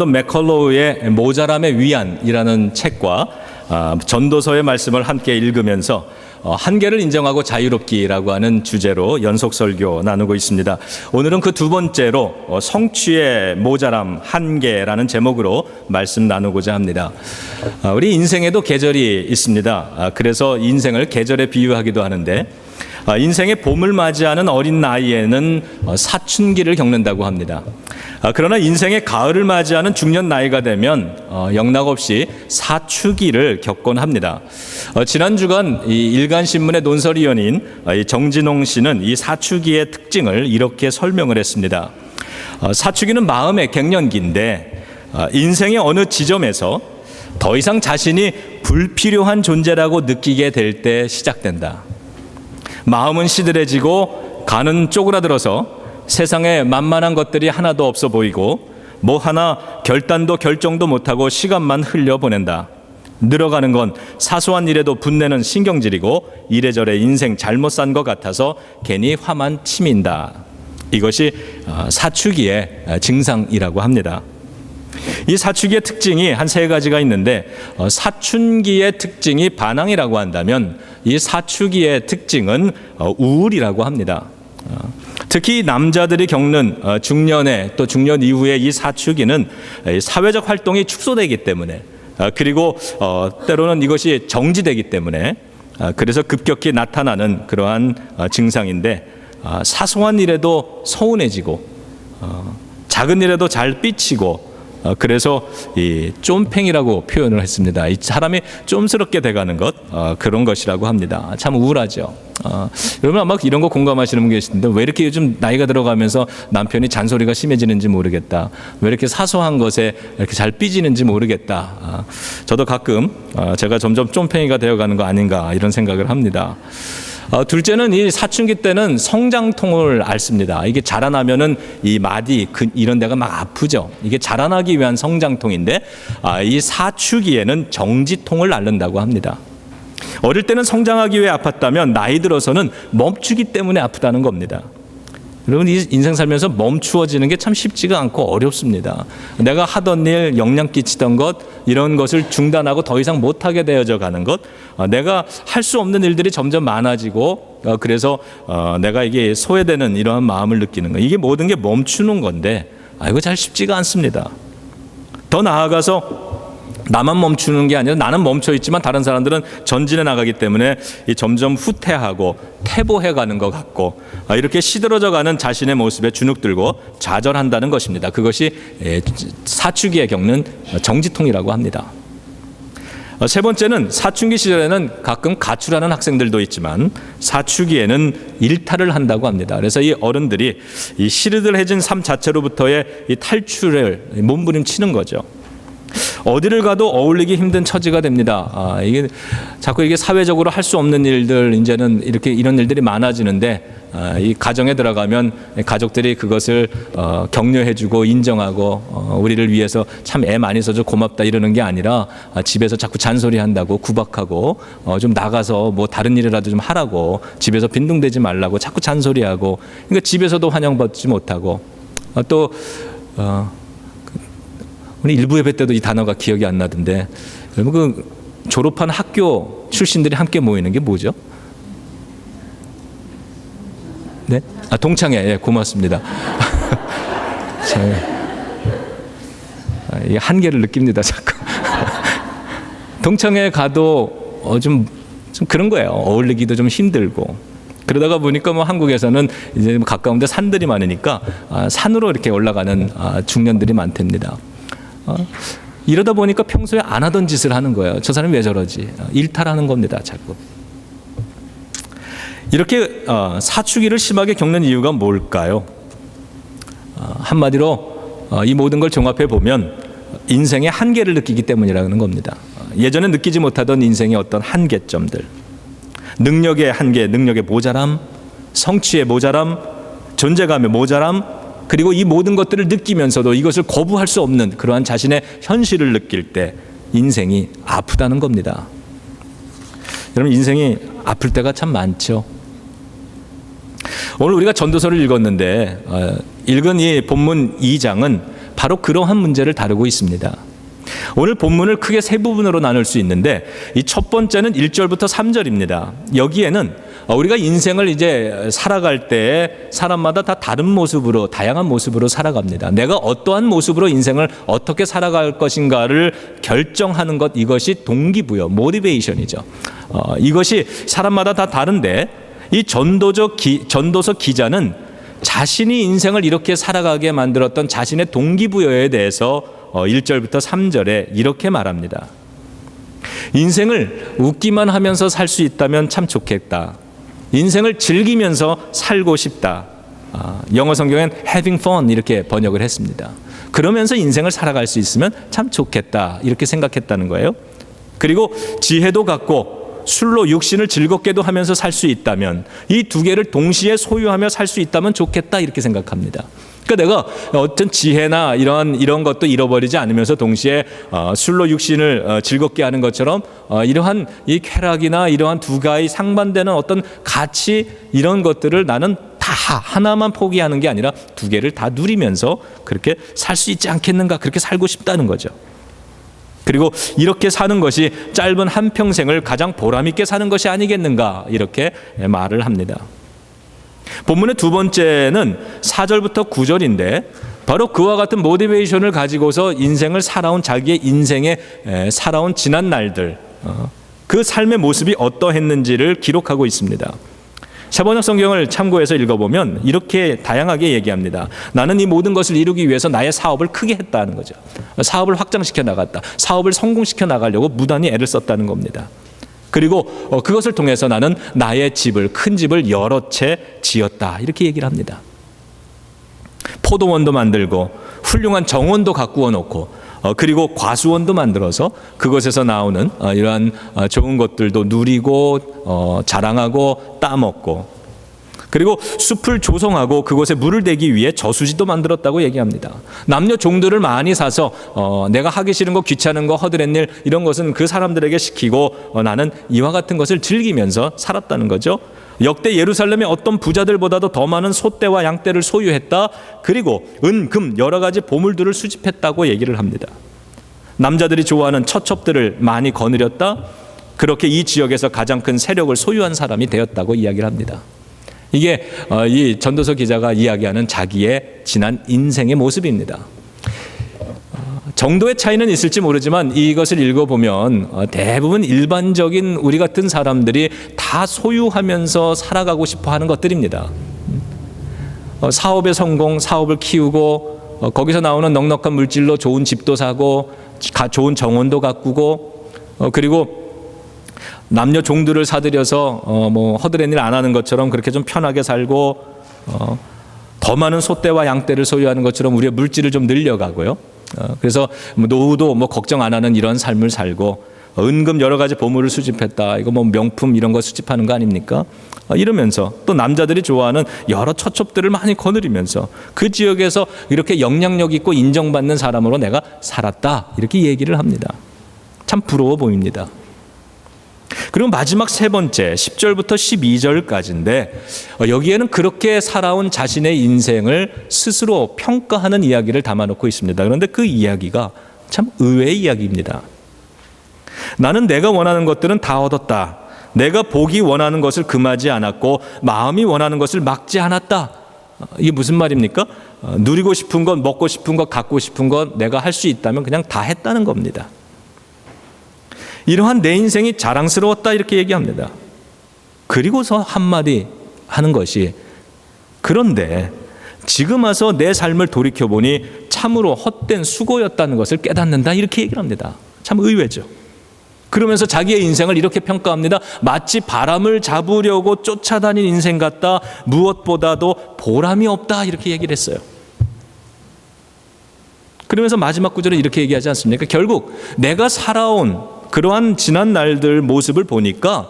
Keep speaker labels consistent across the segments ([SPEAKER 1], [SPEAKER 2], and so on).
[SPEAKER 1] 맥컬로우의 모자람의 위안이라는 책과 전도서의 말씀을 함께 읽으면서 한계를 인정하고 자유롭기라고 하는 주제로 연속 설교 나누고 있습니다. 오늘은 그 두 번째로 성취의 모자람, 한계라는 제목으로 말씀 나누고자 합니다. 우리 인생에도 계절이 있습니다. 그래서 인생을 계절에 비유하기도 하는데, 인생의 봄을 맞이하는 어린 나이에는 사춘기를 겪는다고 합니다. 그러나 인생의 가을을 맞이하는 중년 나이가 되면 영락없이 사춘기를 겪곤 합니다. 지난 주간 이 일간신문의 논설위원인 정진홍 씨는 이 사춘기의 특징을 이렇게 설명을 했습니다. 사춘기는 마음의 갱년기인데 인생의 어느 지점에서 더 이상 자신이 불필요한 존재라고 느끼게 될 때 시작된다. 마음은 시들해지고 간은 쪼그라들어서 세상에 만만한 것들이 하나도 없어 보이고 뭐 하나 결단도 결정도 못하고 시간만 흘려보낸다. 늘어가는 건 사소한 일에도 분내는 신경질이고 이래저래 인생 잘못 산 것 같아서 괜히 화만 치민다. 이것이 사춘기의 증상이라고 합니다. 이 사춘기의 특징이 한 세 가지가 있는데, 사춘기의 특징이 반항이라고 한다면 이 사춘기의 특징은 우울이라고 합니다. 특히 남자들이 겪는 중년에 또 중년 이후에 이 사춘기는 사회적 활동이 축소되기 때문에, 그리고 때로는 이것이 정지되기 때문에 그래서 급격히 나타나는 그러한 증상인데, 사소한 일에도 서운해지고 작은 일에도 잘 삐치고 그래서 이 쫌팽이라고 표현을 했습니다. 이 사람이 쫌스럽게 돼가는 것, 그런 것이라고 합니다. 참 우울하죠. 여러분 아마 이런 거 공감하시는 분 계시는데, 왜 이렇게 요즘 나이가 들어가면서 남편이 잔소리가 심해지는지 모르겠다. 왜 이렇게 사소한 것에 이렇게 잘 삐지는지 모르겠다. 저도 가끔 제가 점점 쫌팽이가 되어가는 거 아닌가 이런 생각을 합니다. 둘째는 이 사춘기 때는 성장통을 앓습니다. 이게 자라나면은 이 마디 이런 데가 막 아프죠. 이게 자라나기 위한 성장통인데, 이 사춘기에는 정지통을 앓는다고 합니다. 어릴 때는 성장하기 위해 아팠다면 나이 들어서는 멈추기 때문에 아프다는 겁니다. 여러분, 이 인생 살면서 멈추어지는 게 참 쉽지가 않고 어렵습니다. 내가 하던 일, 영향 끼치던 것, 이런 것을 중단하고 더 이상 못하게 되어져 가는 것, 내가 할 수 없는 일들이 점점 많아지고, 그래서 내가 이게 소외되는 이러한 마음을 느끼는 것, 이게 모든 게 멈추는 건데, 이거 잘 쉽지가 않습니다. 더 나아가서 나만 멈추는 게 아니라 나는 멈춰 있지만 다른 사람들은 전진해 나가기 때문에 점점 후퇴하고 퇴보해가는 것 같고, 이렇게 시들어져가는 자신의 모습에 주눅들고 좌절한다는 것입니다. 그것이 사춘기에 겪는 정지통이라고 합니다. 세 번째는 사춘기 시절에는 가끔 가출하는 학생들도 있지만 사춘기에는 일탈을 한다고 합니다. 그래서 이 어른들이 이 시리들해진 삶 자체로부터의 이 탈출을 몸부림치는 거죠. 어디를 가도 어울리기 힘든 처지가 됩니다. 이게 자꾸 이게 사회적으로 할 수 없는 일들, 이제는 이렇게 이런 일들이 많아지는데, 이 가정에 들어가면 가족들이 그것을 격려해주고 인정하고 우리를 위해서 참 애 많이 써줘 고맙다 이러는 게 아니라, 집에서 자꾸 잔소리한다고 구박하고 좀 나가서 뭐 다른 일이라도 좀 하라고, 집에서 빈둥대지 말라고 자꾸 잔소리하고, 그러니까 집에서도 환영받지 못하고, 또 우리 일부 예배 때도 이 단어가 기억이 안 나던데, 여러분 그 졸업한 학교 출신들이 함께 모이는 게 뭐죠? 네? 동창회. 예, 고맙습니다. 이 한계를 느낍니다, 자꾸. 동창회 가도 좀 그런 거예요. 어울리기도 좀 힘들고. 그러다가 보니까 뭐 한국에서는 이제 가까운데 산들이 많으니까 산으로 이렇게 올라가는 중년들이 많답니다. 이러다 보니까 평소에 안 하던 짓을 하는 거예요. 저 사람이 왜 저러지? 일탈하는 겁니다, 자꾸. 이렇게 사춘기를 심하게 겪는 이유가 뭘까요? 한마디로 이 모든 걸 종합해 보면 인생의 한계를 느끼기 때문이라는 겁니다. 예전에 느끼지 못하던 인생의 어떤 한계점들, 능력의 한계, 능력의 모자람, 성취의 모자람, 존재감의 모자람, 그리고 이 모든 것들을 느끼면서도 이것을 거부할 수 없는 그러한 자신의 현실을 느낄 때 인생이 아프다는 겁니다. 여러분, 인생이 아플 때가 참 많죠. 오늘 우리가 전도서를 읽었는데 읽은 이 본문 2장은 바로 그러한 문제를 다루고 있습니다. 오늘 본문을 크게 세 부분으로 나눌 수 있는데 이 첫 번째는 1절부터 3절입니다. 여기에는 우리가 인생을 이제 살아갈 때 사람마다 다 다른 모습으로, 다양한 모습으로 살아갑니다. 내가 어떠한 모습으로 인생을 어떻게 살아갈 것인가를 결정하는 것, 이것이 동기부여, 모티베이션이죠. 이것이 사람마다 다 다른데 이 전도서 기자는 자신이 인생을 이렇게 살아가게 만들었던 자신의 동기부여에 대해서 1절부터 3절에 이렇게 말합니다. 인생을 웃기만 하면서 살 수 있다면 참 좋겠다. 인생을 즐기면서 살고 싶다. 영어 성경엔 having fun 이렇게 번역을 했습니다. 그러면서 인생을 살아갈 수 있으면 참 좋겠다 이렇게 생각했다는 거예요. 그리고 지혜도 갖고 술로 육신을 즐겁게도 하면서 살 수 있다면, 이 두 개를 동시에 소유하며 살 수 있다면 좋겠다 이렇게 생각합니다. 그러니까 내가 어떤 지혜나 이런 것도 잃어버리지 않으면서 동시에 술로 육신을 즐겁게 하는 것처럼 이러한 이 쾌락이나 이러한 두 가지 상반되는 어떤 가치, 이런 것들을 나는 다 하나만 포기하는 게 아니라 두 개를 다 누리면서 그렇게 살 수 있지 않겠는가, 그렇게 살고 싶다는 거죠. 그리고 이렇게 사는 것이 짧은 한평생을 가장 보람있게 사는 것이 아니겠는가, 이렇게 말을 합니다. 본문의 두 번째는 4절부터 9절인데 바로 그와 같은 모티베이션을 가지고서 인생을 살아온, 자기의 인생에 살아온 지난 날들, 그 삶의 모습이 어떠했는지를 기록하고 있습니다. 세번역 성경을 참고해서 읽어보면 이렇게 다양하게 얘기합니다. 나는 이 모든 것을 이루기 위해서 나의 사업을 크게 했다는 거죠. 사업을 확장시켜 나갔다. 사업을 성공시켜 나가려고 무단히 애를 썼다는 겁니다. 그리고 그것을 통해서 나는 나의 집을, 큰 집을 여러 채 지었다, 이렇게 얘기를 합니다. 포도원도 만들고 훌륭한 정원도 가꾸어 놓고 그리고 과수원도 만들어서 그것에서 나오는 이러한 좋은 것들도 누리고 자랑하고 따먹고, 그리고 숲을 조성하고 그곳에 물을 대기 위해 저수지도 만들었다고 얘기합니다. 남녀 종들을 많이 사서 내가 하기 싫은 거, 귀찮은 거, 허드렛 일, 이런 것은 그 사람들에게 시키고 나는 이와 같은 것을 즐기면서 살았다는 거죠. 역대 예루살렘의 어떤 부자들보다도 더 많은 소떼와 양떼를 소유했다. 그리고 은, 금, 여러 가지 보물들을 수집했다고 얘기를 합니다. 남자들이 좋아하는 처첩들을 많이 거느렸다. 그렇게 이 지역에서 가장 큰 세력을 소유한 사람이 되었다고 이야기를 합니다. 이게 이 전도서 기자가 이야기하는 자기의 지난 인생의 모습입니다. 정도의 차이는 있을지 모르지만 이것을 읽어보면 대부분 일반적인 우리 같은 사람들이 다 소유하면서 살아가고 싶어 하는 것들입니다. 사업의 성공, 사업을 키우고 거기서 나오는 넉넉한 물질로 좋은 집도 사고 좋은 정원도 가꾸고 그리고 남녀 종들을 사들여서 허드렛 일 안 하는 것처럼 그렇게 좀 편하게 살고 더 많은 소떼와 양떼를 소유하는 것처럼 우리의 물질을 좀 늘려가고요. 그래서 노후도 걱정 안 하는 이런 삶을 살고 은금 여러 가지 보물을 수집했다. 이거 명품 이런 거 수집하는 거 아닙니까? 이러면서 또 남자들이 좋아하는 여러 처첩들을 많이 거느리면서 그 지역에서 이렇게 영향력 있고 인정받는 사람으로 내가 살았다. 이렇게 얘기를 합니다. 참 부러워 보입니다. 그리고 마지막 세 번째 10절부터 12절까지인데 여기에는 그렇게 살아온 자신의 인생을 스스로 평가하는 이야기를 담아놓고 있습니다. 그런데 그 이야기가 참 의외의 이야기입니다. 나는 내가 원하는 것들은 다 얻었다. 내가 보기 원하는 것을 금하지 않았고 마음이 원하는 것을 막지 않았다. 이게 무슨 말입니까? 누리고 싶은 것, 먹고 싶은 것, 갖고 싶은 것 내가 할 수 있다면 그냥 다 했다는 겁니다. 이러한 내 인생이 자랑스러웠다, 이렇게 얘기합니다. 그리고서 한마디 하는 것이, 그런데 지금 와서 내 삶을 돌이켜보니 참으로 헛된 수고였다는 것을 깨닫는다, 이렇게 얘기를 합니다. 참 의외죠. 그러면서 자기의 인생을 이렇게 평가합니다. 마치 바람을 잡으려고 쫓아다닌 인생 같다. 무엇보다도 보람이 없다, 이렇게 얘기를 했어요. 그러면서 마지막 구절에 이렇게 얘기하지 않습니까? 결국 내가 살아온 그러한 지난 날들 모습을 보니까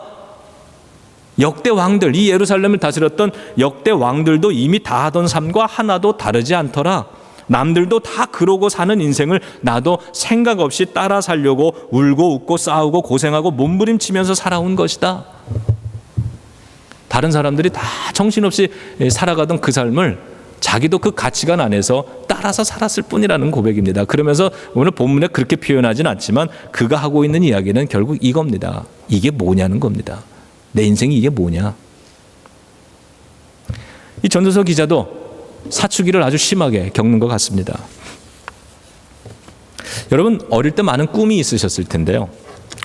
[SPEAKER 1] 역대 왕들, 이 예루살렘을 다스렸던 역대 왕들도 이미 다 하던 삶과 하나도 다르지 않더라. 남들도 다 그러고 사는 인생을 나도 생각 없이 따라 살려고 울고 웃고 싸우고 고생하고 몸부림치면서 살아온 것이다. 다른 사람들이 다 정신없이 살아가던 그 삶을 자기도 그 가치관 안에서 따라서 살았을 뿐이라는 고백입니다. 그러면서 오늘 본문에 그렇게 표현하진 않지만 그가 하고 있는 이야기는 결국 이겁니다. 이게 뭐냐는 겁니다. 내 인생이 이게 뭐냐. 이 전도서 기자도 사춘기를 아주 심하게 겪는 것 같습니다. 여러분 어릴 때 많은 꿈이 있으셨을 텐데요.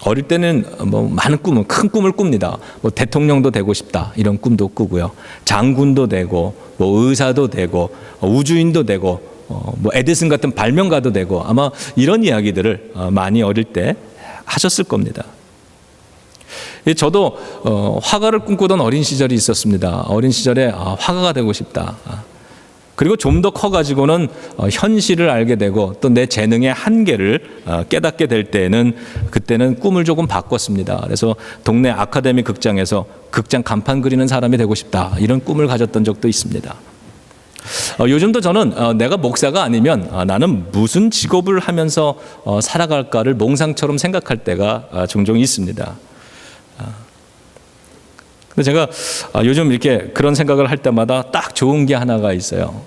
[SPEAKER 1] 어릴 때는 뭐 많은 꿈은 큰 꿈을 꿉니다. 뭐 대통령도 되고 싶다 이런 꿈도 꾸고요. 장군도 되고 뭐 의사도 되고 우주인도 되고 뭐 에디슨 같은 발명가도 되고 아마 이런 이야기들을 많이 어릴 때 하셨을 겁니다. 저도 화가를 꿈꾸던 어린 시절이 있었습니다. 어린 시절에 화가가 되고 싶다. 그리고 좀 더 커가지고는 현실을 알게 되고 또 내 재능의 한계를 깨닫게 될 때는 그때는 꿈을 조금 바꿨습니다. 그래서 동네 아카데미 극장에서 극장 간판 그리는 사람이 되고 싶다 이런 꿈을 가졌던 적도 있습니다. 요즘도 저는 내가 목사가 아니면 나는 무슨 직업을 하면서 살아갈까를 몽상처럼 생각할 때가 종종 있습니다. 근데 제가 요즘 이렇게 그런 생각을 할 때마다 딱 좋은 게 하나가 있어요.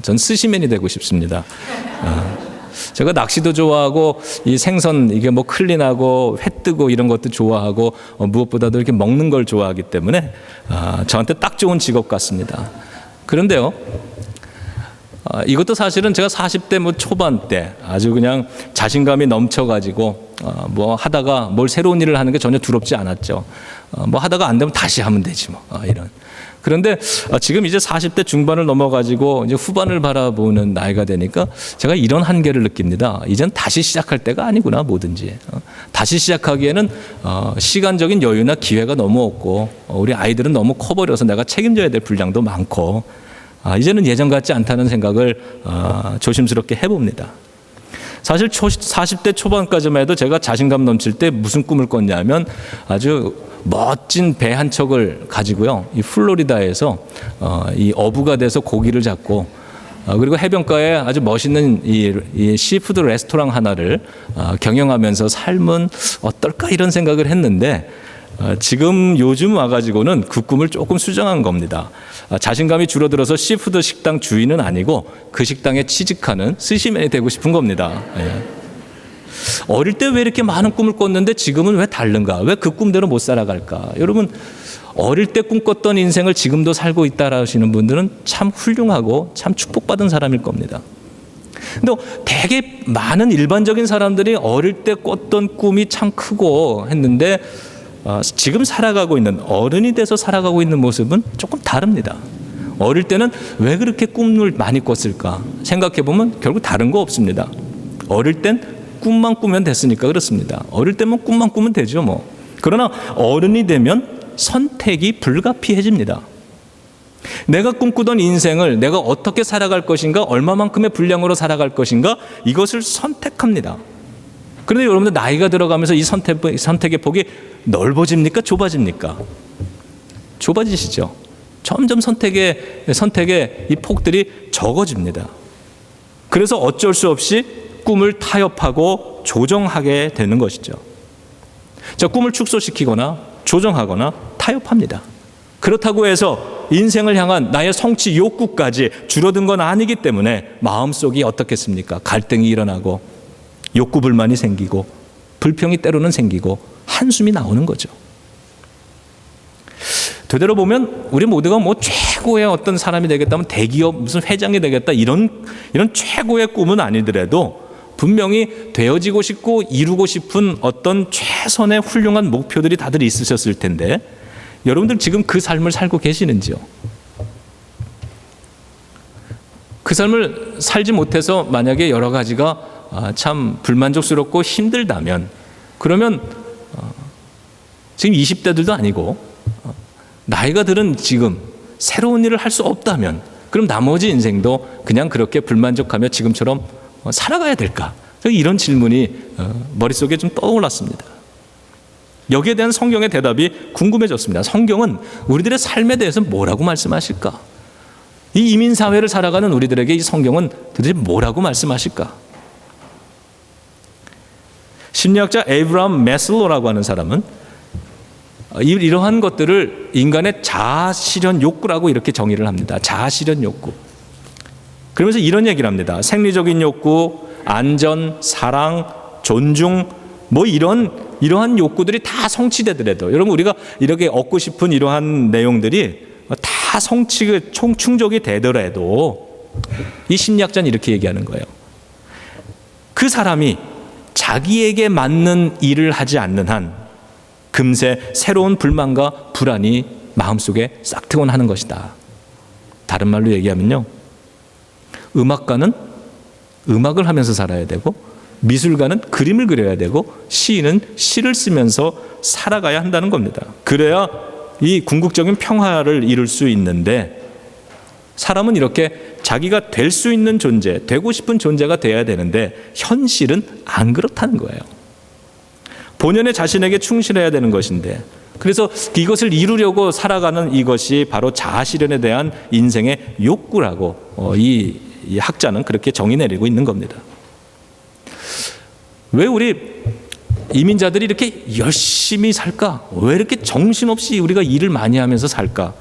[SPEAKER 1] 전 스시맨이 되고 싶습니다. 제가 낚시도 좋아하고 이 생선 이게 뭐 클린하고 회 뜨고 이런 것도 좋아하고 무엇보다도 이렇게 먹는 걸 좋아하기 때문에 저한테 딱 좋은 직업 같습니다. 그런데요. 이것도 사실은 제가 40대 뭐 초반 때 아주 그냥 자신감이 넘쳐가지고 뭐 하다가 뭘 새로운 일을 하는 게 전혀 두렵지 않았죠. 뭐 하다가 안 되면 다시 하면 되지 뭐 이런. 그런데 지금 이제 40대 중반을 넘어가지고 이제 후반을 바라보는 나이가 되니까 제가 이런 한계를 느낍니다. 이젠 다시 시작할 때가 아니구나 뭐든지. 다시 시작하기에는 시간적인 여유나 기회가 너무 없고 우리 아이들은 너무 커버려서 내가 책임져야 될 분량도 많고 이제는 예전 같지 않다는 생각을 조심스럽게 해봅니다. 사실 40대 초반까지만 해도 제가 자신감 넘칠 때 무슨 꿈을 꿨냐면 아주 멋진 배 한 척을 가지고요. 이 플로리다에서 이 어부가 돼서 고기를 잡고 그리고 해변가에 아주 멋있는 이 시푸드 레스토랑 하나를 경영하면서 삶은 어떨까 이런 생각을 했는데 지금 요즘 와가지고는 그 꿈을 조금 수정한 겁니다. 자신감이 줄어들어서 시푸드 식당 주인은 아니고 그 식당에 취직하는 스시맨이 되고 싶은 겁니다. 예. 어릴 때 왜 이렇게 많은 꿈을 꿨는데 지금은 왜 다른가? 왜 그 꿈대로 못 살아갈까? 여러분 어릴 때 꿈꿨던 인생을 지금도 살고 있다 하시는 분들은 참 훌륭하고 참 축복받은 사람일 겁니다. 근데 되게 많은 일반적인 사람들이 어릴 때 꿨던 꿈이 참 크고 했는데 지금 살아가고 있는 어른이 돼서 살아가고 있는 모습은 조금 다릅니다. 어릴 때는 왜 그렇게 꿈을 많이 꿨을까 생각해보면 결국 다른 거 없습니다. 어릴 땐 꿈만 꾸면 됐으니까 그렇습니다. 어릴 때면 꿈만 꾸면 되죠 뭐. 그러나 어른이 되면 선택이 불가피해집니다. 내가 꿈꾸던 인생을 내가 어떻게 살아갈 것인가 얼마만큼의 분량으로 살아갈 것인가 이것을 선택합니다. 그런데 여러분들 나이가 들어가면서 이 선택의 폭이 넓어집니까? 좁아집니까? 좁아지시죠. 점점 선택의 이 폭들이 적어집니다. 그래서 어쩔 수 없이 꿈을 타협하고 조정하게 되는 것이죠. 자, 꿈을 축소시키거나 조정하거나 타협합니다. 그렇다고 해서 인생을 향한 나의 성취 욕구까지 줄어든 건 아니기 때문에 마음속이 어떻겠습니까? 갈등이 일어나고 욕구 불만이 생기고 불평이 때로는 생기고 한숨이 나오는 거죠. 되돌아 보면 우리 모두가 뭐 최고의 어떤 사람이 되겠다면 대기업 무슨 회장이 되겠다 이런 최고의 꿈은 아니더라도 분명히 되어지고 싶고 이루고 싶은 어떤 최선의 훌륭한 목표들이 다들 있으셨을 텐데 여러분들 지금 그 삶을 살고 계시는지요? 그 삶을 살지 못해서 만약에 여러 가지가 참 불만족스럽고 힘들다면 그러면 지금 20대들도 아니고 나이가 들은 지금 새로운 일을 할 수 없다면 그럼 나머지 인생도 그냥 그렇게 불만족하며 지금처럼 살아가야 될까? 이런 질문이 머릿속에 좀 떠올랐습니다. 여기에 대한 성경의 대답이 궁금해졌습니다. 성경은 우리들의 삶에 대해서 뭐라고 말씀하실까? 이 이민사회를 살아가는 우리들에게 이 성경은 도대체 뭐라고 말씀하실까? 심리학자 에이브라함 매슬로라고 하는 사람은 이러한 것들을 인간의 자아실현 욕구라고 이렇게 정의를 합니다. 자아실현 욕구. 그러면서 이런 얘기를 합니다. 생리적인 욕구, 안전, 사랑, 존중, 뭐 이러한 욕구들이 다 성취되더라도, 여러분 우리가 이렇게 얻고 싶은 이러한 내용들이 다 충족이 되더라도 이 심리학자는 이렇게 얘기하는 거예요. 그 사람이 자기에게 맞는 일을 하지 않는 한 금세 새로운 불만과 불안이 마음속에 싹트곤 하는 것이다. 다른 말로 얘기하면요, 음악가는 음악을 하면서 살아야 되고, 미술가는 그림을 그려야 되고, 시인은 시를 쓰면서 살아가야 한다는 겁니다. 그래야 이 궁극적인 평화를 이룰 수 있는데, 사람은 이렇게 자기가 될 수 있는 존재, 되고 싶은 존재가 돼야 되는데 현실은 안 그렇다는 거예요. 본연의 자신에게 충실해야 되는 것인데, 그래서 이것을 이루려고 살아가는 이것이 바로 자아실현에 대한 인생의 욕구라고 이 학자는 그렇게 정의 내리고 있는 겁니다. 왜 우리 이민자들이 이렇게 열심히 살까? 왜 이렇게 정신없이 우리가 일을 많이 하면서 살까?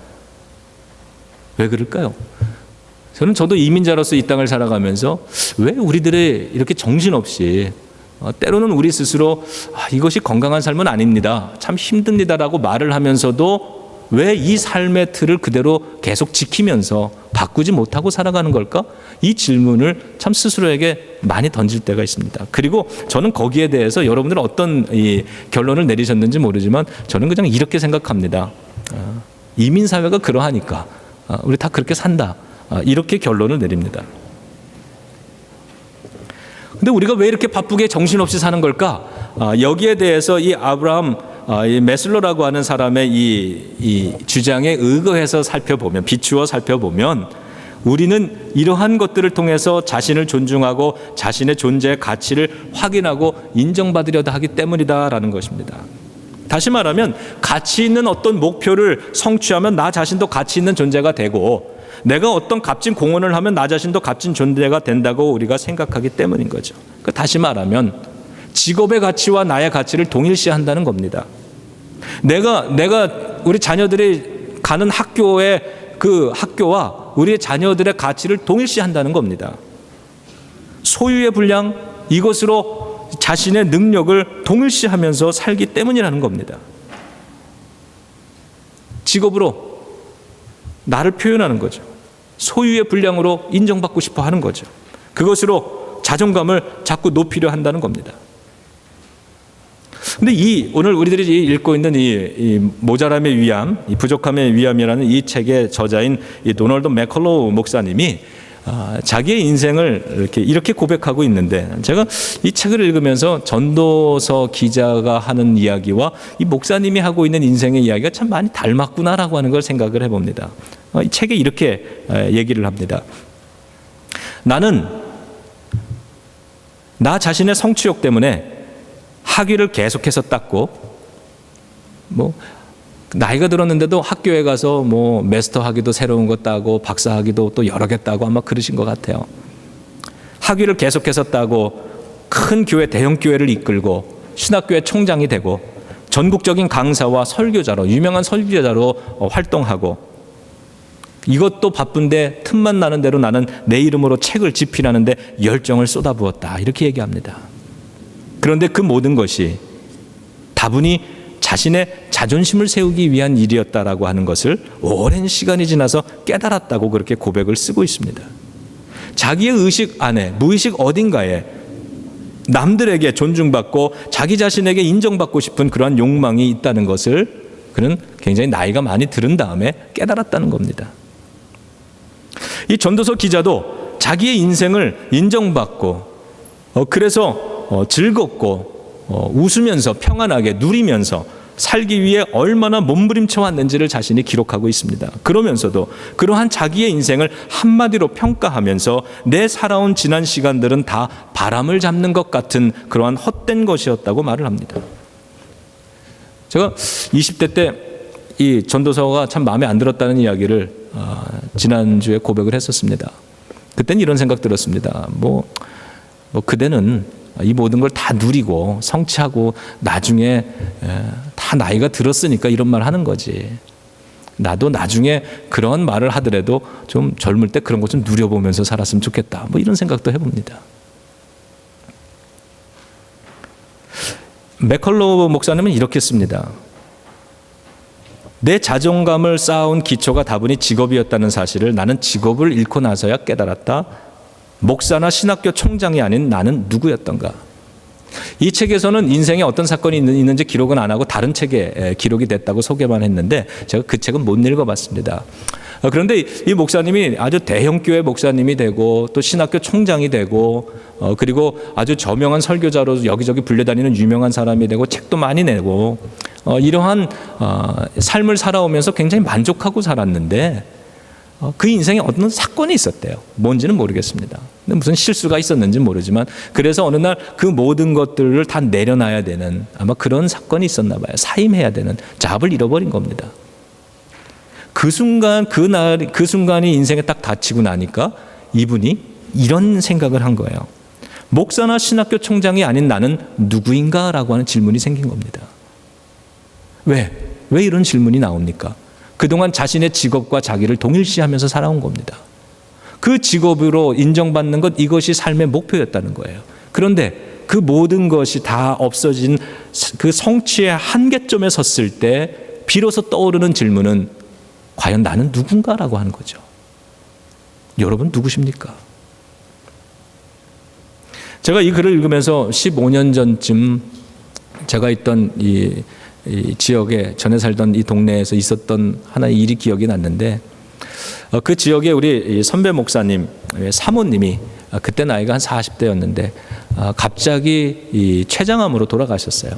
[SPEAKER 1] 왜 그럴까요? 저도 이민자로서 이 땅을 살아가면서 왜 우리들이 이렇게 정신없이, 때로는 우리 스스로 이것이 건강한 삶은 아닙니다, 참 힘듭니다라고 말을 하면서도 왜 이 삶의 틀을 그대로 계속 지키면서 바꾸지 못하고 살아가는 걸까? 이 질문을 참 스스로에게 많이 던질 때가 있습니다. 그리고 저는 거기에 대해서 여러분들은 어떤 이 결론을 내리셨는지 모르지만 저는 그냥 이렇게 생각합니다. 이민사회가 그러하니까 우리 다 그렇게 산다, 이렇게 결론을 내립니다. 근데 우리가 왜 이렇게 바쁘게 정신없이 사는 걸까? 여기에 대해서 이 아브라함 이 메슬로라고 하는 사람의 이 주장에 의거해서 살펴보면, 비추어 살펴보면, 우리는 이러한 것들을 통해서 자신을 존중하고 자신의 존재의 가치를 확인하고 인정받으려다 하기 때문이다라는 것입니다. 다시 말하면 가치 있는 어떤 목표를 성취하면 나 자신도 가치 있는 존재가 되고, 내가 어떤 값진 공헌을 하면 나 자신도 값진 존재가 된다고 우리가 생각하기 때문인 거죠. 다시 말하면 직업의 가치와 나의 가치를 동일시한다는 겁니다. 내가 우리 자녀들이 가는 학교의 그 학교와 우리의 자녀들의 가치를 동일시한다는 겁니다. 소유의 분량, 이것으로 자신의 능력을 동일시하면서 살기 때문이라는 겁니다. 직업으로 나를 표현하는 거죠. 소유의 분량으로 인정받고 싶어 하는 거죠. 그것으로 자존감을 자꾸 높이려 한다는 겁니다. 근데 오늘 우리들이 읽고 있는 이 모자람의 위암, 이 부족함의 위암이라는 이 책의 저자인 이 도널드 맥컬로우 목사님이 자기의 인생을 이렇게 고백하고 있는데, 제가 이 책을 읽으면서 전도서 기자가 하는 이야기와 이 목사님이 하고 있는 인생의 이야기가 참 많이 닮았구나라고 하는 걸 생각을 해봅니다. 이 책에 이렇게 얘기를 합니다. 나는 나 자신의 성취욕 때문에 학위를 계속해서 땄고, 나이가 들었는데도 학교에 가서 마스터 학위도 새로운 거 따고 박사 학위도 또 여러 개 따고 아마 그러신 것 같아요. 학위를 계속해서 따고 큰 교회, 대형 교회를 이끌고 신학교의 총장이 되고 전국적인 강사와 설교자로, 유명한 설교자로 활동하고, 이것도 바쁜데 틈만 나는 대로 나는 내 이름으로 책을 집필하는데 열정을 쏟아부었다, 이렇게 얘기합니다. 그런데 그 모든 것이 다분히 자신의 자존심을 세우기 위한 일이었다라고 하는 것을 오랜 시간이 지나서 깨달았다고 그렇게 고백을 쓰고 있습니다. 자기의 의식 안에, 무의식 어딘가에 남들에게 존중받고 자기 자신에게 인정받고 싶은 그러한 욕망이 있다는 것을 그는 굉장히 나이가 많이 들은 다음에 깨달았다는 겁니다. 이 전도서 기자도 자기의 인생을 인정받고 그래서 즐겁고 웃으면서 평안하게 누리면서 살기 위해 얼마나 몸부림쳐 왔는지를 자신이 기록하고 있습니다. 그러면서도 그러한 자기의 인생을 한마디로 평가하면서 내 살아온 지난 시간들은 다 바람을 잡는 것 같은 그러한 헛된 것이었다고 말을 합니다. 제가 20대 때 이 전도서가 참 마음에 안 들었다는 이야기를 지난주에 고백을 했었습니다. 그때는 이런 생각 들었습니다. 그대는 이 모든 걸 다 누리고 성취하고 나중에 다 나이가 들었으니까 이런 말 하는 거지. 나도 나중에 그런 말을 하더라도 좀 젊을 때 그런 것 좀 누려보면서 살았으면 좋겠다. 뭐 이런 생각도 해봅니다. 맥컬로우 목사님은 이렇게 씁니다. 내 자존감을 쌓아온 기초가 다분히 직업이었다는 사실을 나는 직업을 잃고 나서야 깨달았다. 목사나 신학교 총장이 아닌 나는 누구였던가. 이 책에서는 인생에 어떤 사건이 있는지 기록은 안 하고 다른 책에 기록이 됐다고 소개만 했는데 제가 그 책은 못 읽어봤습니다. 그런데 이 목사님이 아주 대형교회 목사님이 되고 또 신학교 총장이 되고 그리고 아주 저명한 설교자로 여기저기 불려다니는 유명한 사람이 되고 책도 많이 내고 이러한 삶을 살아오면서 굉장히 만족하고 살았는데 그 인생에 어떤 사건이 있었대요. 뭔지는 모르겠습니다. 근데 무슨 실수가 있었는지 모르지만 그래서 어느 날 그 모든 것들을 다 내려놔야 되는 아마 그런 사건이 있었나 봐요. 사임해야 되는 잡을 잃어버린 겁니다. 그 순간이 인생에 딱 닥치고 나니까 이분이 이런 생각을 한 거예요. 목사나 신학교 총장이 아닌 나는 누구인가라고 하는 질문이 생긴 겁니다. 왜 이런 질문이 나옵니까? 그동안 자신의 직업과 자기를 동일시하면서 살아온 겁니다. 그 직업으로 인정받는 것, 이것이 삶의 목표였다는 거예요. 그런데 그 모든 것이 다 없어진 그 성취의 한계점에 섰을 때 비로소 떠오르는 질문은 과연 나는 누군가라고 하는 거죠. 여러분 누구십니까? 제가 이 글을 읽으면서 15년 전쯤 제가 있던 이 지역에 전에 살던 이 동네에서 있었던 하나의 일이 기억이 났는데 그 지역에 우리 선배 목사님 사모님이 그때 나이가 한 40대였는데 갑자기 이 췌장암으로 돌아가셨어요.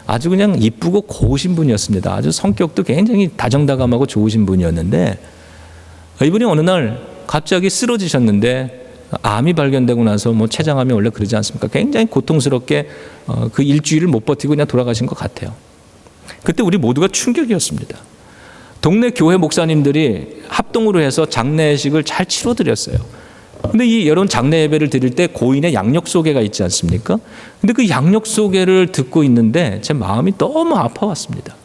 [SPEAKER 1] 아주 그냥 이쁘고 고우신 분이었습니다. 아주 성격도 굉장히 다정다감하고 좋으신 분이었는데 이분이 어느 날 갑자기 쓰러지셨는데 암이 발견되고 나서 뭐 췌장암이 원래 그러지 않습니까? 굉장히 고통스럽게 그 일주일을 못 버티고 그냥 돌아가신 것 같아요. 그때 우리 모두가 충격이었습니다. 동네 교회 목사님들이 합동으로 해서 장례식을 잘 치러드렸어요. 근데 여러분 장례 예배를 드릴 때 고인의 양력 소개가 있지 않습니까? 근데 그 양력 소개를 듣고 있는데 제 마음이 너무 아파왔습니다.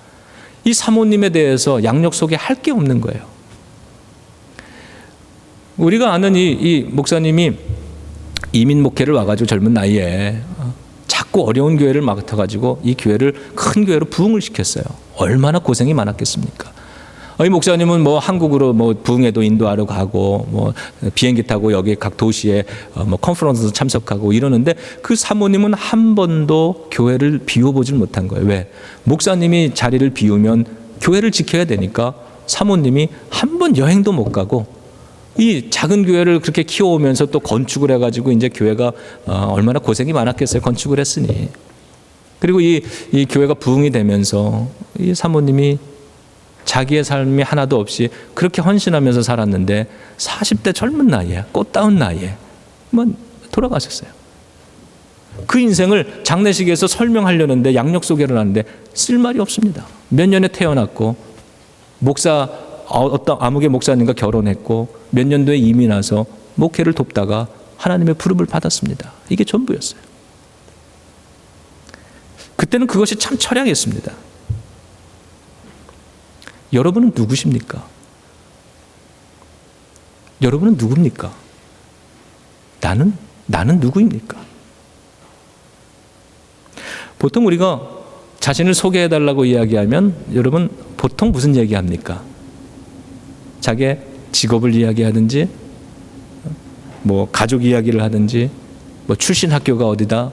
[SPEAKER 1] 이 사모님에 대해서 양력 소개할 게 없는 거예요. 우리가 아는 이 목사님이 이민 목회를 와가지고 젊은 나이에 자꾸 어려운 교회를 맡아가지고 이 교회를 큰 교회로 부흥을 시켰어요. 얼마나 고생이 많았겠습니까? 이 목사님은 뭐 한국으로 뭐 부흥회도 인도하러 가고 뭐 비행기 타고 여기 각 도시에 뭐 컨퍼런스 참석하고 이러는데 그 사모님은 한 번도 교회를 비워보질 못한 거예요. 왜? 목사님이 자리를 비우면 교회를 지켜야 되니까 사모님이 한 번 여행도 못 가고 이 작은 교회를 그렇게 키워오면서 또 건축을 해가지고 이제 교회가 얼마나 고생이 많았겠어요. 건축을 했으니. 그리고 이 교회가 부흥이 되면서 이 사모님이 자기의 삶이 하나도 없이 그렇게 헌신하면서 살았는데 40대 젊은 나이에 꽃다운 나이에 돌아가셨어요. 그 인생을 장례식에서 설명하려는데 양력 소개를 하는데 쓸 말이 없습니다. 몇 년에 태어났고 어떤 암흑의 목사님과 결혼했고 몇 년도에 이민 와서 목회를 돕다가 하나님의 부름을 받았습니다. 이게 전부였어요. 그때는 그것이 참 처량했습니다. 여러분은 누구십니까? 여러분은 누굽니까? 나는 누구입니까? 보통 우리가 자신을 소개해달라고 이야기하면 여러분 보통 무슨 얘기합니까? 자기의 직업을 이야기하든지 뭐 가족 이야기를 하든지 뭐 출신 학교가 어디다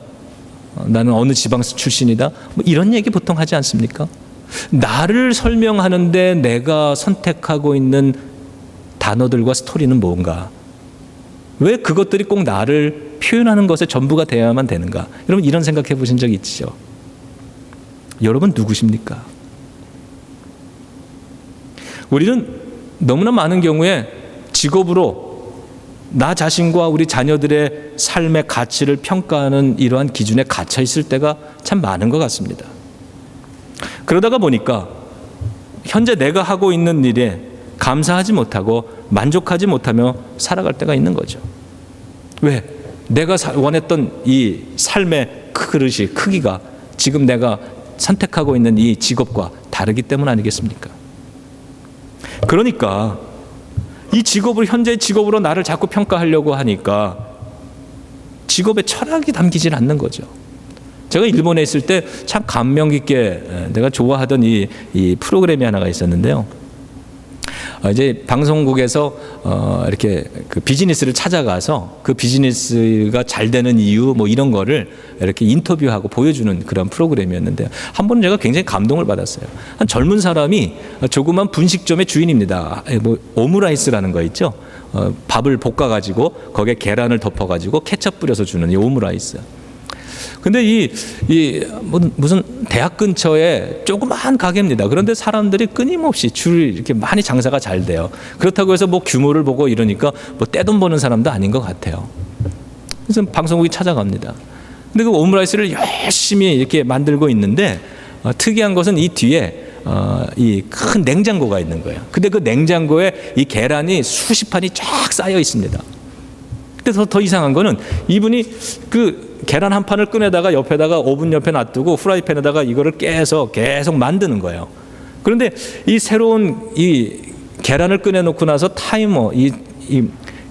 [SPEAKER 1] 나는 어느 지방 출신이다 뭐 이런 얘기 보통 하지 않습니까? 나를 설명하는데 내가 선택하고 있는 단어들과 스토리는 뭔가? 왜 그것들이 꼭 나를 표현하는 것의 전부가 되어야만 되는가? 여러분 이런 생각해 보신 적 있죠? 여러분 누구십니까? 우리는 너무나 많은 경우에 직업으로 나 자신과 우리 자녀들의 삶의 가치를 평가하는 이러한 기준에 갇혀 있을 때가 참 많은 것 같습니다. 그러다가 보니까 현재 내가 하고 있는 일에 감사하지 못하고 만족하지 못하며 살아갈 때가 있는 거죠. 왜? 내가 원했던 이 삶의 그릇이 크기가 지금 내가 선택하고 있는 이 직업과 다르기 때문 아니겠습니까? 그러니까 이 직업을 현재의 직업으로 나를 자꾸 평가하려고 하니까 직업의 철학이 담기질 않는 거죠. 제가 일본에 있을 때 참 감명 깊게 내가 좋아하던 이 프로그램이 하나가 있었는데요. 이제 방송국에서 이렇게 그 비즈니스를 찾아가서 그 비즈니스가 잘 되는 이유 뭐 이런 거를 이렇게 인터뷰하고 보여주는 그런 프로그램이었는데요. 한 번은 제가 굉장히 감동을 받았어요. 한 젊은 사람이 조그만 분식점의 주인입니다. 뭐 오므라이스라는 거 있죠. 밥을 볶아가지고 거기에 계란을 덮어가지고 케첩 뿌려서 주는 이 오므라이스. 근데 무슨 대학 근처에 조그마한 가게입니다. 그런데 사람들이 끊임없이 줄 이렇게 많이 장사가 잘 돼요. 그렇다고 해서 뭐 규모를 보고 이러니까 뭐 떼돈 버는 사람도 아닌 것 같아요. 그래서 방송국이 찾아갑니다. 근데 그 오므라이스를 열심히 이렇게 만들고 있는데 특이한 것은 이 뒤에 이 큰 냉장고가 있는 거예요. 근데 그 냉장고에 이 계란이 수십 판이 쫙 쌓여 있습니다. 그래서 더 이상한 거는 이분이 그 계란 한 판을 꺼내다가 옆에다가 오븐 옆에 놔두고 후라이팬에다가 이거를 깨서 계속 만드는 거예요. 그런데 이 새로운 이 계란을 꺼내놓고 나서 타이머 이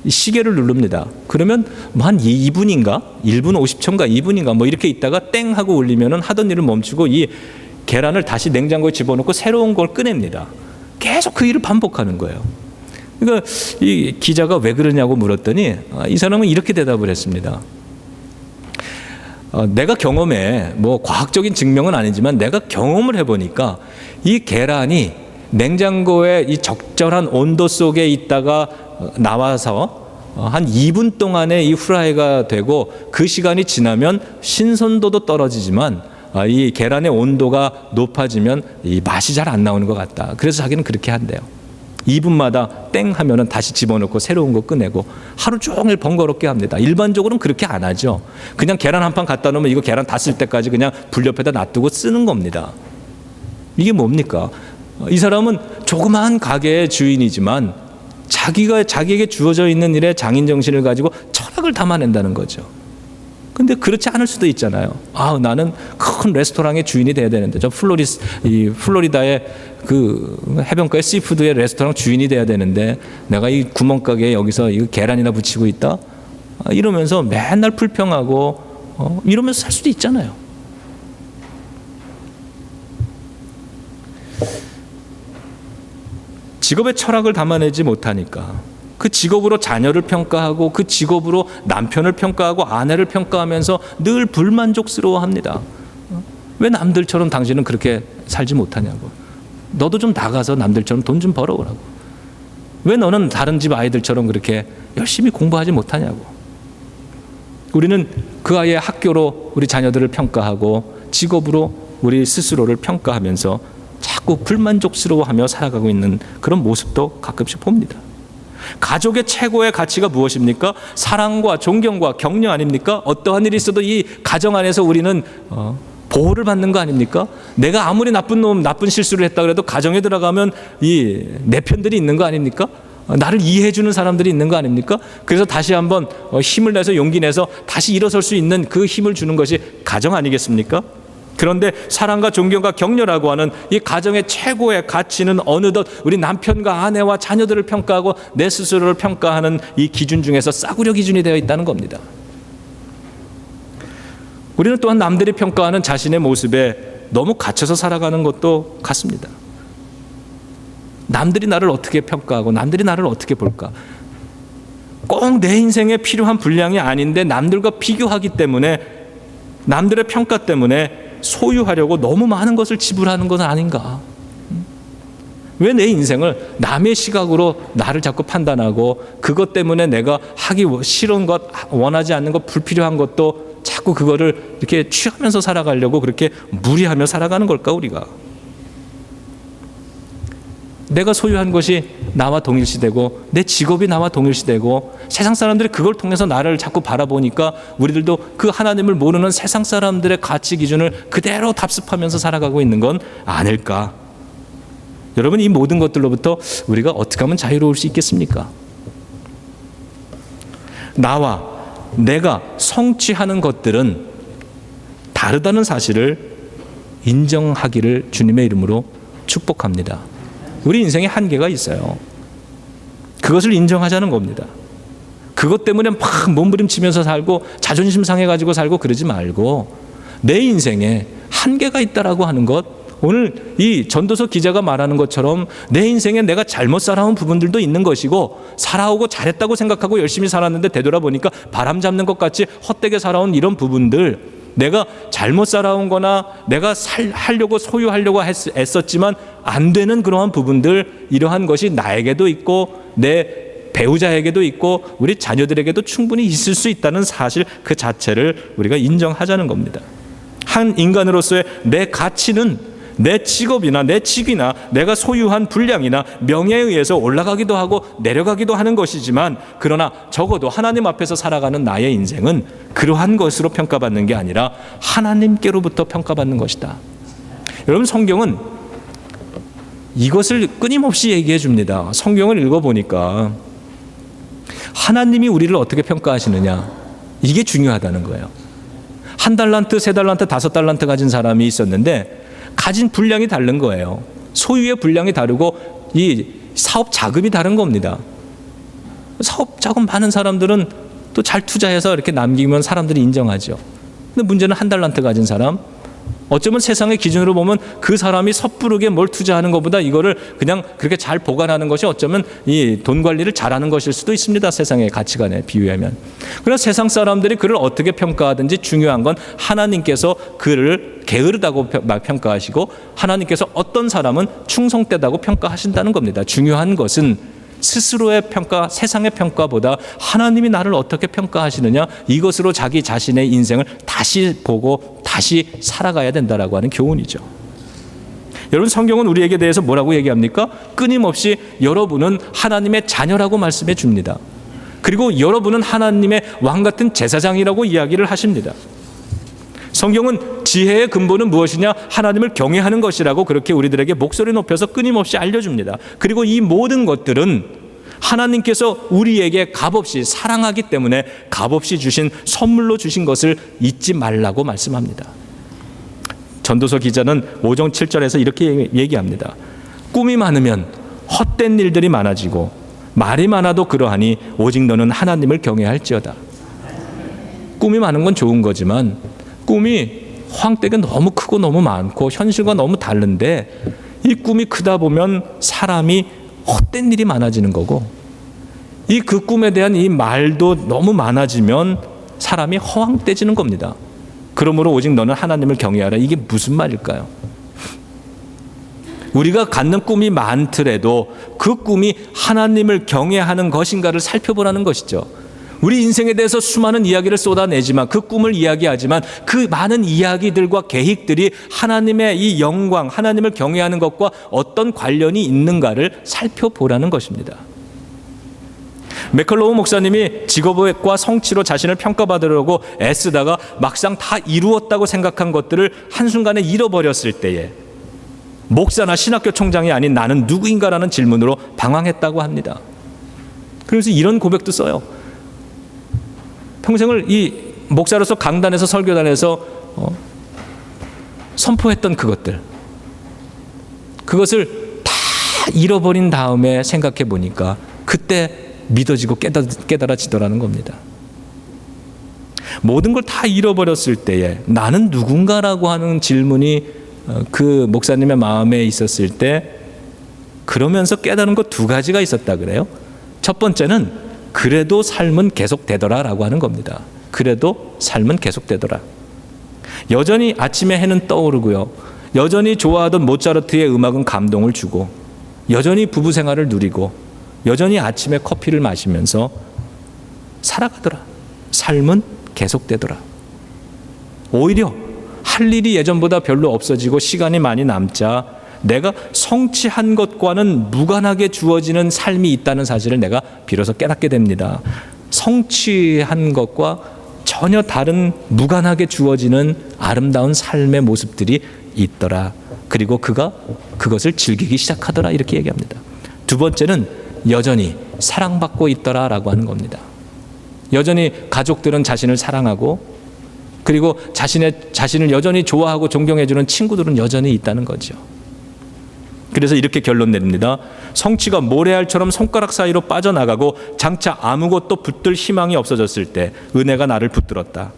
[SPEAKER 1] 시계를 누릅니다. 그러면 뭐 한 2분인가 1분 50초인가 2분인가 뭐 이렇게 있다가 땡 하고 울리면은 하던 일을 멈추고 이 계란을 다시 냉장고에 집어넣고 새로운 걸 꺼냅니다. 계속 그 일을 반복하는 거예요. 그러니까 이 기자가 왜 그러냐고 물었더니 이 사람은 이렇게 대답을 했습니다. 내가 경험해, 뭐 과학적인 증명은 아니지만 내가 경험을 해보니까 이 계란이 냉장고에 이 적절한 온도 속에 있다가 나와서 한 2분 동안에 이 후라이가 되고 그 시간이 지나면 신선도도 떨어지지만 이 계란의 온도가 높아지면 이 맛이 잘 안 나오는 것 같다. 그래서 자기는 그렇게 한대요. 2분마다 땡 하면은 다시 집어넣고 새로운 거 꺼내고 하루 종일 번거롭게 합니다. 일반적으로는 그렇게 안 하죠. 그냥 계란 한 판 갖다 놓으면 이거 계란 다 쓸 때까지 그냥 불 옆에다 놔두고 쓰는 겁니다. 이게 뭡니까? 이 사람은 조그마한 가게의 주인이지만 자기에게 주어져 있는 일에 장인 정신을 가지고 철학을 담아낸다는 거죠. 근데 그렇지 않을 수도 있잖아요. 나는 큰 레스토랑의 주인이 돼야 되는데, 저 플로리다의 그 해변가의 시푸드의 레스토랑 주인이 돼야 되는데, 내가 이 구멍가게에 여기서 이 계란이나 붙이고 있다? 이러면서 맨날 불평하고, 이러면서 살 수도 있잖아요. 직업의 철학을 담아내지 못하니까 그 직업으로 자녀를 평가하고 그 직업으로 남편을 평가하고 아내를 평가하면서 늘 불만족스러워합니다. 왜 남들처럼 당신은 그렇게 살지 못하냐고. 너도 좀 나가서 남들처럼 돈 좀 벌어오라고. 왜 너는 다른 집 아이들처럼 그렇게 열심히 공부하지 못하냐고. 우리는 그 아이의 학교로 우리 자녀들을 평가하고 직업으로 우리 스스로를 평가하면서 자꾸 불만족스러워하며 살아가고 있는 그런 모습도 가끔씩 봅니다. 가족의 최고의 가치가 무엇입니까? 사랑과 존경과 격려 아닙니까? 어떠한 일이 있어도 이 가정 안에서 우리는 보호를 받는 거 아닙니까? 내가 아무리 나쁜 실수를 했다 그래도 가정에 들어가면 내 편들이 있는 거 아닙니까? 나를 이해해 주는 사람들이 있는 거 아닙니까? 그래서 다시 한번 힘을 내서 용기 내서 다시 일어설 수 있는 그 힘을 주는 것이 가정 아니겠습니까? 그런데 사랑과 존경과 격려라고 하는 이 가정의 최고의 가치는 어느덧 우리 남편과 아내와 자녀들을 평가하고 내 스스로를 평가하는 이 기준 중에서 싸구려 기준이 되어 있다는 겁니다. 우리는 또한 남들이 평가하는 자신의 모습에 너무 갇혀서 살아가는 것도 같습니다. 남들이 나를 어떻게 평가하고 남들이 나를 어떻게 볼까? 꼭 내 인생에 필요한 분량이 아닌데 남들과 비교하기 때문에 남들의 평가 때문에 소유하려고 너무 많은 것을 지불하는 것은 아닌가? 왜 내 인생을 남의 시각으로 나를 자꾸 판단하고 그것 때문에 내가 하기 싫은 것, 원하지 않는 것, 불필요한 것도 자꾸 그거를 이렇게 취하면서 살아가려고 그렇게 무리하며 살아가는 걸까 우리가? 내가 소유한 것이 나와 동일시되고 내 직업이 나와 동일시되고 세상 사람들이 그걸 통해서 나를 자꾸 바라보니까 우리들도 그 하나님을 모르는 세상 사람들의 가치 기준을 그대로 답습하면서 살아가고 있는 건 아닐까? 여러분, 이 모든 것들로부터 우리가 어떻게 하면 자유로울 수 있겠습니까? 나와 내가 성취하는 것들은 다르다는 사실을 인정하기를 주님의 이름으로 축복합니다. 우리 인생에 한계가 있어요. 그것을 인정하자는 겁니다. 그것 때문에 막 몸부림치면서 살고 자존심 상해가지고 살고 그러지 말고 내 인생에 한계가 있다라고 하는 것, 오늘 이 전도서 기자가 말하는 것처럼 내 인생에 내가 잘못 살아온 부분들도 있는 것이고 살아오고 잘했다고 생각하고 열심히 살았는데 되돌아보니까 바람 잡는 것 같이 헛되게 살아온 이런 부분들, 내가 잘못 살아온 거나 내가 하려고 소유하려고 애썼지만 안 되는 그러한 부분들, 이러한 것이 나에게도 있고 내 배우자에게도 있고 우리 자녀들에게도 충분히 있을 수 있다는 사실 그 자체를 우리가 인정하자는 겁니다. 한 인간으로서의 내 가치는 내 직업이나 내 직위나 내가 소유한 분량이나 명예에 의해서 올라가기도 하고 내려가기도 하는 것이지만, 그러나 적어도 하나님 앞에서 살아가는 나의 인생은 그러한 것으로 평가받는 게 아니라 하나님께로부터 평가받는 것이다. 여러분, 성경은 이것을 끊임없이 얘기해 줍니다. 성경을 읽어보니까 하나님이 우리를 어떻게 평가하시느냐, 이게 중요하다는 거예요. 1달란트, 3달란트, 5달란트 가진 사람이 있었는데 가진 분량이 다른 거예요. 소유의 분량이 다르고 이 사업 자금이 다른 겁니다. 사업 자금 많은 사람들은 또 잘 투자해서 이렇게 남기면 사람들이 인정하죠. 근데 문제는 1달란트 가진 사람, 어쩌면 세상의 기준으로 보면 그 사람이 섣부르게 뭘 투자하는 것보다 이거를 그냥 그렇게 잘 보관하는 것이 어쩌면 이 돈 관리를 잘하는 것일 수도 있습니다. 세상의 가치관에 비유하면. 그러나 세상 사람들이 그를 어떻게 평가하든지 중요한 건 하나님께서 그를 게으르다고 평가하시고 하나님께서 어떤 사람은 충성되다고 평가하신다는 겁니다. 중요한 것은 스스로의 평가, 세상의 평가보다 하나님이 나를 어떻게 평가하시느냐, 이것으로 자기 자신의 인생을 다시 보고 다시 살아가야 된다라고 하는 교훈이죠. 여러분, 성경은 우리에게 대해서 뭐라고 얘기합니까? 끊임없이 여러분은 하나님의 자녀라고 말씀해 줍니다. 그리고 여러분은 하나님의 왕 같은 제사장이라고 이야기를 하십니다. 성경은 지혜의 근본은 무엇이냐? 하나님을 경외하는 것이라고 그렇게 우리들에게 목소리 높여서 끊임없이 알려줍니다. 그리고 이 모든 것들은 하나님께서 우리에게 값없이 사랑하기 때문에 값없이 주신 선물로 주신 것을 잊지 말라고 말씀합니다. 전도서 기자는 5장 7절에서 이렇게 얘기합니다. 꿈이 많으면 헛된 일들이 많아지고 말이 많아도 그러하니 오직 너는 하나님을 경외할지어다. 꿈이 많은 건 좋은 거지만 꿈이 허황되게 너무 크고 너무 많고 현실과 너무 다른데 이 꿈이 크다 보면 사람이 헛된 일이 많아지는 거고, 이 그 꿈에 대한 이 말도 너무 많아지면 사람이 허황되지는 겁니다. 그러므로 오직 너는 하나님을 경외하라. 이게 무슨 말일까요? 우리가 갖는 꿈이 많더라도 그 꿈이 하나님을 경외하는 것인가를 살펴보라는 것이죠. 우리 인생에 대해서 수많은 이야기를 쏟아내지만, 그 꿈을 이야기하지만 그 많은 이야기들과 계획들이 하나님의 이 영광, 하나님을 경외하는 것과 어떤 관련이 있는가를 살펴보라는 것입니다. 맥컬로우 목사님이 직업과 성취로 자신을 평가받으려고 애쓰다가 막상 다 이루었다고 생각한 것들을 한순간에 잃어버렸을 때에 목사나 신학교 총장이 아닌 나는 누구인가라는 질문으로 방황했다고 합니다. 그래서 이런 고백도 써요. 평생을 이 목사로서 강단에서 설교단에서 선포했던 그것을 다 잃어버린 다음에 생각해 보니까 그때 믿어지고 깨달아지더라는 겁니다. 모든 걸 다 잃어버렸을 때에 나는 누군가라고 하는 질문이 그 목사님의 마음에 있었을 때, 그러면서 깨달은 것 2가지가 있었다 그래요. 첫 번째는 그래도 삶은 계속되더라라고 하는 겁니다. 그래도 삶은 계속되더라. 여전히 아침에 해는 떠오르고요. 여전히 좋아하던 모차르트의 음악은 감동을 주고, 여전히 부부 생활을 누리고, 여전히 아침에 커피를 마시면서 살아가더라. 삶은 계속되더라. 오히려 할 일이 예전보다 별로 없어지고 시간이 많이 남자 내가 성취한 것과는 무관하게 주어지는 삶이 있다는 사실을 내가 비로소 깨닫게 됩니다. 성취한 것과 전혀 다른 무관하게 주어지는 아름다운 삶의 모습들이 있더라. 그리고 그가 그것을 즐기기 시작하더라. 이렇게 얘기합니다. 2번째는 여전히 사랑받고 있더라라고 하는 겁니다. 여전히 가족들은 자신을 사랑하고, 그리고 자신을 여전히 좋아하고 존경해주는 친구들은 여전히 있다는 거죠. 그래서 이렇게 결론 내립니다. 성취가 모래알처럼 손가락 사이로 빠져나가고 장차 아무것도 붙들 희망이 없어졌을 때 은혜가 나를 붙들었다.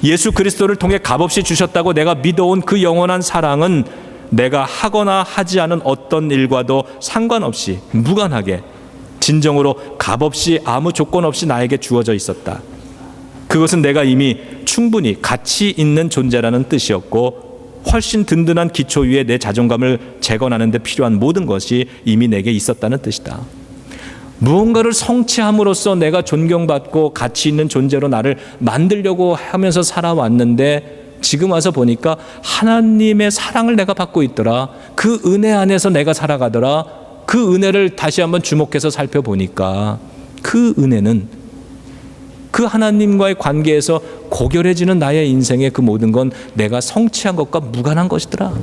[SPEAKER 1] 예수 그리스도를 통해 값없이 주셨다고 내가 믿어온 그 영원한 사랑은 내가 하거나 하지 않은 어떤 일과도 상관없이 무관하게 진정으로 값없이 아무 조건 없이 나에게 주어져 있었다. 그것은 내가 이미 충분히 가치 있는 존재라는 뜻이었고 훨씬 든든한 기초 위에 내 자존감을 재건하는 데 필요한 모든 것이 이미 내게 있었다는 뜻이다. 무언가를 성취함으로써 내가 존경받고 가치 있는 존재로 나를 만들려고 하면서 살아왔는데 지금 와서 보니까 하나님의 사랑을 내가 받고 있더라. 그 은혜 안에서 내가 살아가더라. 그 은혜를 다시 한번 주목해서 살펴보니까 그 은혜는 그 하나님과의 관계에서 고결해지는 나의 인생의 그 모든 건 내가 성취한 것과 무관한 것이더라.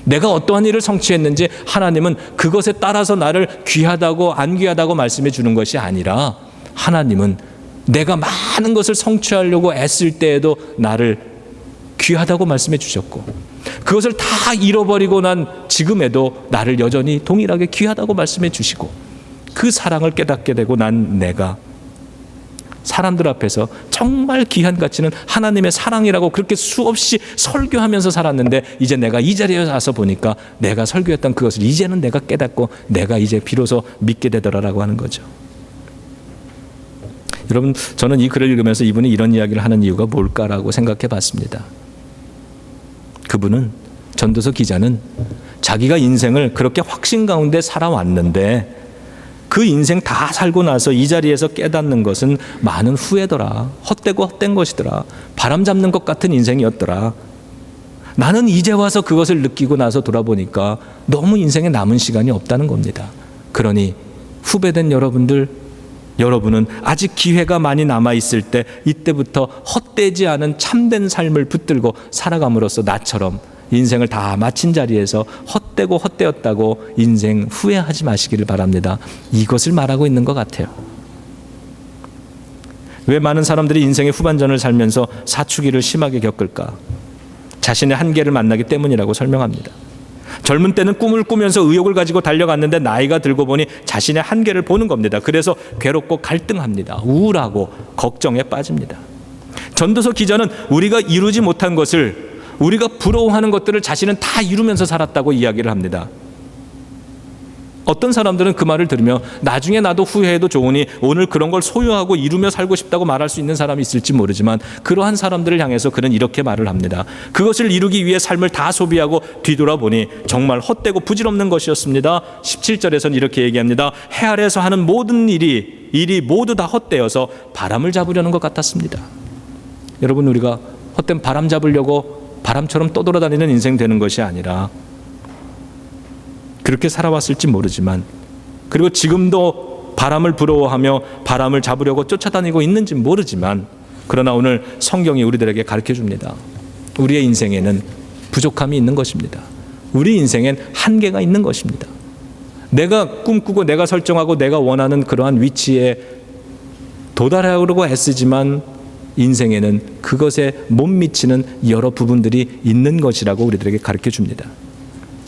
[SPEAKER 1] 내가 어떠한 일을 성취했는지 하나님은 그것에 따라서 나를 귀하다고 안 귀하다고 말씀해 주는 것이 아니라 하나님은 내가 많은 것을 성취하려고 애쓸 때에도 나를 귀하다고 말씀해 주셨고 그것을 다 잃어버리고 난 지금에도 나를 여전히 동일하게 귀하다고 말씀해 주시고 그 사랑을 깨닫게 되고 난 내가 사람들 앞에서 정말 귀한 가치는 하나님의 사랑이라고 그렇게 수없이 설교하면서 살았는데 이제 내가 이 자리에 와서 보니까 내가 설교했던 그것을 이제는 내가 깨닫고 내가 이제 비로소 믿게 되더라라고 하는 거죠. 여러분, 저는 이 글을 읽으면서 이분이 이런 이야기를 하는 이유가 뭘까라고 생각해 봤습니다. 그분은, 전도서 기자는 자기가 인생을 그렇게 확신 가운데 살아왔는데 그 인생 다 살고 나서 이 자리에서 깨닫는 것은 많은 후회더라. 헛되고 헛된 것이더라. 바람 잡는 것 같은 인생이었더라. 나는 이제 와서 그것을 느끼고 나서 돌아보니까 너무 인생에 남은 시간이 없다는 겁니다. 그러니 후배된 여러분들, 여러분은 아직 기회가 많이 남아있을 때 이때부터 헛되지 않은 참된 삶을 붙들고 살아감으로써 나처럼 인생을 다 마친 자리에서 헛되고 헛되었다고 인생 후회하지 마시기를 바랍니다. 이것을 말하고 있는 것 같아요. 왜 많은 사람들이 인생의 후반전을 살면서 사춘기를 심하게 겪을까? 자신의 한계를 만나기 때문이라고 설명합니다. 젊은 때는 꿈을 꾸면서 의욕을 가지고 달려갔는데 나이가 들고 보니 자신의 한계를 보는 겁니다. 그래서 괴롭고 갈등합니다. 우울하고 걱정에 빠집니다. 전도서 기자는 우리가 이루지 못한 것을, 우리가 부러워하는 것들을 자신은 다 이루면서 살았다고 이야기를 합니다. 어떤 사람들은 그 말을 들으며 나중에 나도 후회해도 좋으니 오늘 그런 걸 소유하고 이루며 살고 싶다고 말할 수 있는 사람이 있을지 모르지만 그러한 사람들을 향해서 그는 이렇게 말을 합니다. 그것을 이루기 위해 삶을 다 소비하고 뒤돌아보니 정말 헛되고 부질없는 것이었습니다. 17절에서는 이렇게 얘기합니다. 해 아래에서 하는 모든 일이 모두 다 헛되어서 바람을 잡으려는 것 같았습니다. 여러분, 우리가 헛된 바람 잡으려고 바람처럼 떠돌아다니는 인생 되는 것이 아니라 그렇게 살아왔을지 모르지만, 그리고 지금도 바람을 부러워하며 바람을 잡으려고 쫓아다니고 있는지 모르지만, 그러나 오늘 성경이 우리들에게 가르쳐 줍니다. 우리의 인생에는 부족함이 있는 것입니다. 우리 인생엔 한계가 있는 것입니다. 내가 꿈꾸고 내가 설정하고 내가 원하는 그러한 위치에 도달하려고 애쓰지만 인생에는 그것에 못 미치는 여러 부분들이 있는 것이라고 우리들에게 가르쳐 줍니다.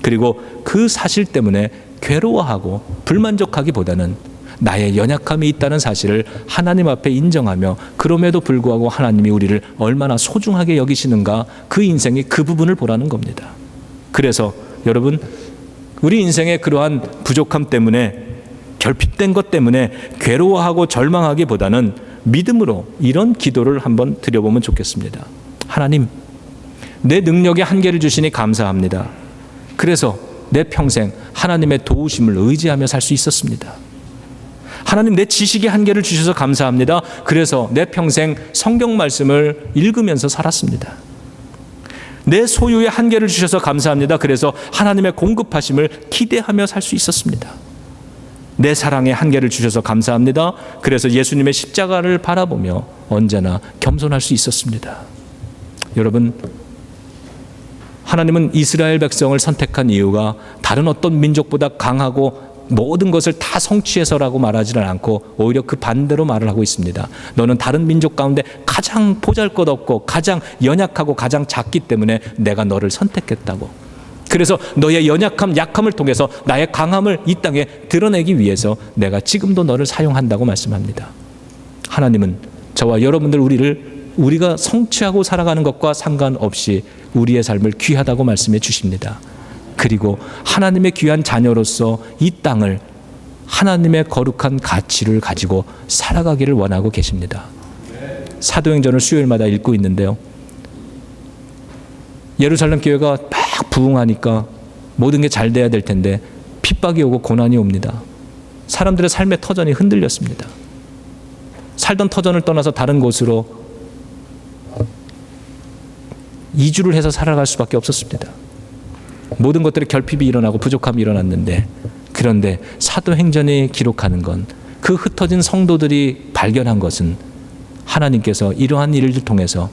[SPEAKER 1] 그리고 그 사실 때문에 괴로워하고 불만족하기보다는 나의 연약함이 있다는 사실을 하나님 앞에 인정하며 그럼에도 불구하고 하나님이 우리를 얼마나 소중하게 여기시는가, 그 인생의 그 부분을 보라는 겁니다. 그래서 여러분, 우리 인생의 그러한 부족함 때문에, 결핍된 것 때문에 괴로워하고 절망하기보다는 믿음으로 이런 기도를 한번 드려보면 좋겠습니다. 하나님, 내 능력에 한계를 주시니 감사합니다. 그래서 내 평생 하나님의 도우심을 의지하며 살 수 있었습니다. 하나님, 내 지식의 한계를 주셔서 감사합니다. 그래서 내 평생 성경 말씀을 읽으면서 살았습니다. 내 소유의 한계를 주셔서 감사합니다. 그래서 하나님의 공급하심을 기대하며 살 수 있었습니다. 내 사랑의 한계를 주셔서 감사합니다. 그래서 예수님의 십자가를 바라보며 언제나 겸손할 수 있었습니다. 여러분, 하나님은 이스라엘 백성을 선택한 이유가 다른 어떤 민족보다 강하고 모든 것을 다 성취해서라고 말하지는 않고 오히려 그 반대로 말을 하고 있습니다. 너는 다른 민족 가운데 가장 보잘것없고 가장 연약하고 가장 작기 때문에 내가 너를 선택했다고. 그래서 너의 연약함, 약함을 통해서 나의 강함을 이 땅에 드러내기 위해서 내가 지금도 너를 사용한다고 말씀합니다. 하나님은 저와 여러분들 우리가 성취하고 살아가는 것과 상관없이 우리의 삶을 귀하다고 말씀해 주십니다. 그리고 하나님의 귀한 자녀로서 이 땅을 하나님의 거룩한 가치를 가지고 살아가기를 원하고 계십니다. 사도행전을 수요일마다 읽고 있는데요. 예루살렘 교회가 막 부흥하니까 모든 게 잘 돼야 될 텐데 핍박이 오고 고난이 옵니다. 사람들의 삶의 터전이 흔들렸습니다. 살던 터전을 떠나서 다른 곳으로 이주를 해서 살아갈 수밖에 없었습니다. 모든 것들의 결핍이 일어나고 부족함이 일어났는데, 그런데 사도행전이 기록하는 건, 그 흩어진 성도들이 발견한 것은 하나님께서 이러한 일을 통해서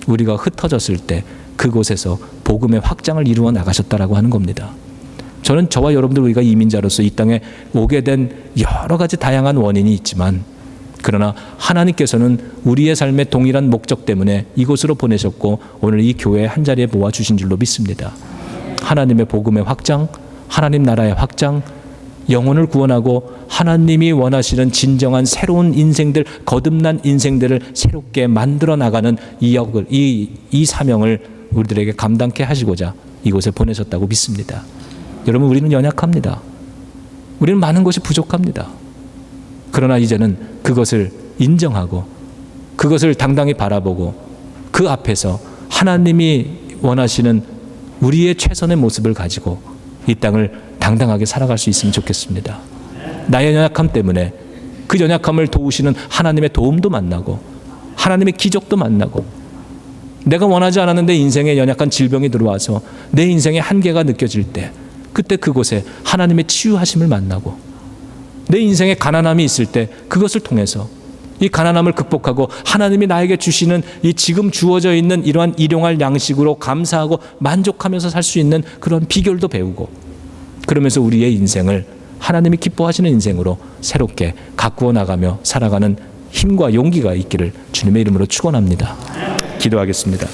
[SPEAKER 1] 우리가 흩어졌을 때 그곳에서 복음의 확장을 이루어 나가셨다라고 하는 겁니다. 저는 저와 여러분들 우리가 이민자로서 이 땅에 오게 된 여러 가지 다양한 원인이 있지만, 그러나 하나님께서는 우리의 삶의 동일한 목적 때문에 이곳으로 보내셨고 오늘 이 교회 한자리에 모아주신 줄로 믿습니다. 하나님의 복음의 확장, 하나님 나라의 확장, 영혼을 구원하고 하나님이 원하시는 진정한 새로운 인생들, 거듭난 인생들을 새롭게 만들어 나가는 이 역을, 이 사명을 우리들에게 감당케 하시고자 이곳에 보내셨다고 믿습니다. 여러분, 우리는 연약합니다. 우리는 많은 것이 부족합니다. 그러나 이제는 그것을 인정하고 그것을 당당히 바라보고 그 앞에서 하나님이 원하시는 우리의 최선의 모습을 가지고 이 땅을 당당하게 살아갈 수 있으면 좋겠습니다. 나의 연약함 때문에 그 연약함을 도우시는 하나님의 도움도 만나고 하나님의 기적도 만나고, 내가 원하지 않았는데 인생에 연약한 질병이 들어와서 내 인생의 한계가 느껴질 때 그때 그곳에 하나님의 치유하심을 만나고, 내 인생에 가난함이 있을 때 그것을 통해서 이 가난함을 극복하고 하나님이 나에게 주시는 이 지금 주어져 있는 이러한 일용할 양식으로 감사하고 만족하면서 살 수 있는 그런 비결도 배우고, 그러면서 우리의 인생을 하나님이 기뻐하시는 인생으로 새롭게 가꾸어 나가며 살아가는 힘과 용기가 있기를 주님의 이름으로 축원합니다. 기도하겠습니다.